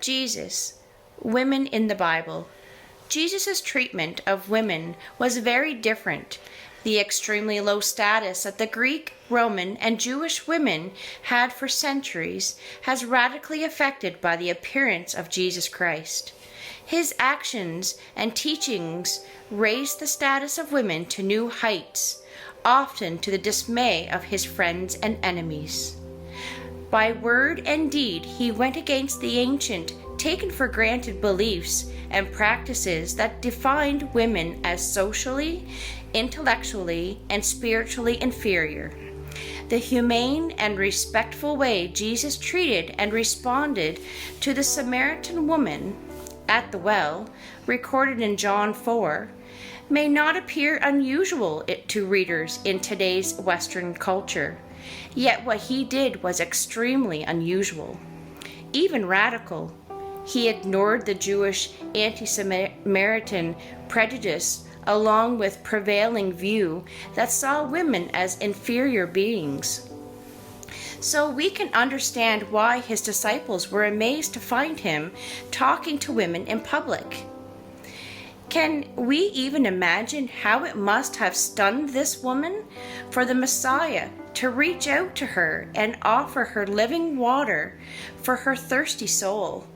Jesus, women in the Bible. Jesus' treatment of women was very different. The extremely low status that the Greek, Roman, and Jewish women had for centuries has radically affected by the appearance of Jesus Christ. His actions and teachings raised the status of women to new heights, often to the dismay of his friends and enemies. By word and deed, he went against the ancient, taken for granted beliefs and practices that defined women as socially, intellectually, and spiritually inferior. The humane and respectful way Jesus treated and responded to the Samaritan woman at the well, recorded in John 4, may not appear unusual to readers in today's Western culture. Yet what he did was extremely unusual, even radical. He ignored the Jewish anti-Samaritan prejudice along with prevailing view that saw women as inferior beings. So we can understand why his disciples were amazed to find him talking to women in public. Can we even imagine how it must have stunned this woman for the Messiah to reach out to her and offer her living water for her thirsty soul?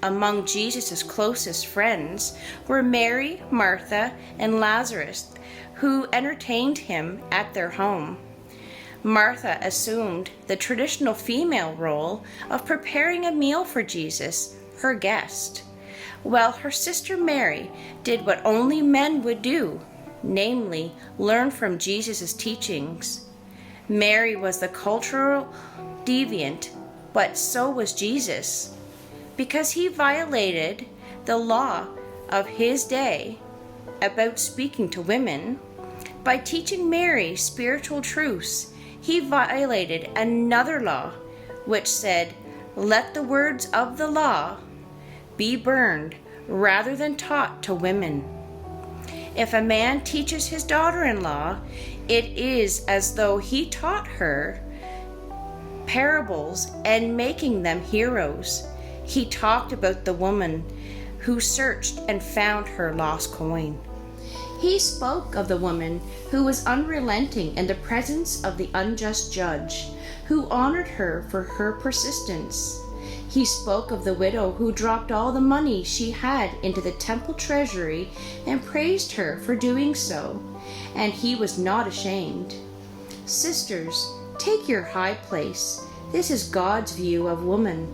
Among Jesus' closest friends were Mary, Martha, and Lazarus, who entertained him at their home. Martha assumed the traditional female role of preparing a meal for Jesus, her guest, while her sister Mary did what only men would do, namely, learn from Jesus' teachings. Mary was the cultural deviant, but so was Jesus. Because he violated the law of his day about speaking to women, by teaching Mary spiritual truths, he violated another law, which said, "Let the words of the law be burned rather than taught to women." If a man teaches his daughter-in-law, it is as though he taught her parables and making them heroes. He talked about the woman who searched and found her lost coin. He spoke of the woman who was unrelenting in the presence of the unjust judge, who honored her for her persistence. He spoke of the widow who dropped all the money she had into the temple treasury and praised her for doing so, and he was not ashamed. Sisters, take your high place. This is God's view of woman.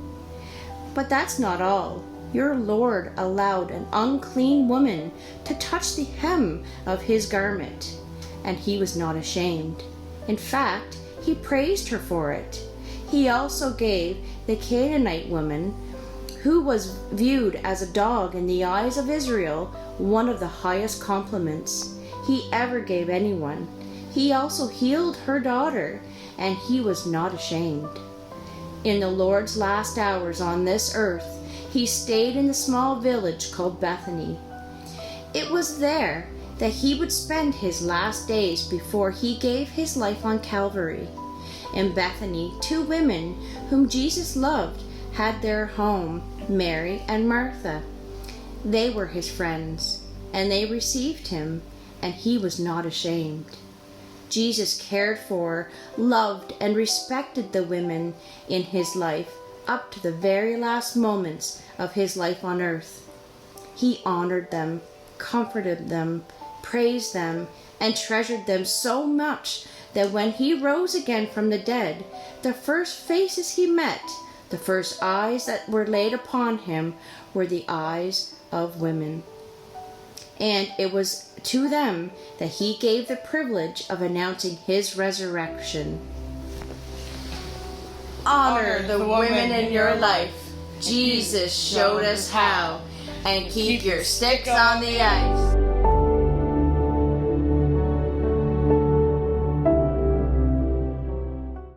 But that's not all. Your Lord allowed an unclean woman to touch the hem of his garment, and he was not ashamed. In fact, he praised her for it. He also gave the Canaanite woman, who was viewed as a dog in the eyes of Israel, one of the highest compliments he ever gave anyone. He also healed her daughter, and he was not ashamed. In the Lord's last hours on this earth, he stayed in the small village called Bethany. It was there that he would spend his last days before he gave his life on Calvary. In Bethany, two women whom Jesus loved had their home, Mary and Martha. They were his friends, and they received him, and he was not ashamed. Jesus cared for, loved, and respected the women in his life up to the very last moments of his life on earth. He honored them, comforted them, praised them, and treasured them so much that when he rose again from the dead, the first faces he met, the first eyes that were laid upon him, were the eyes of women. And it was to them that he gave the privilege of announcing his resurrection. Honor the women in your life. Jesus showed us how. And keep your sticks on the ice.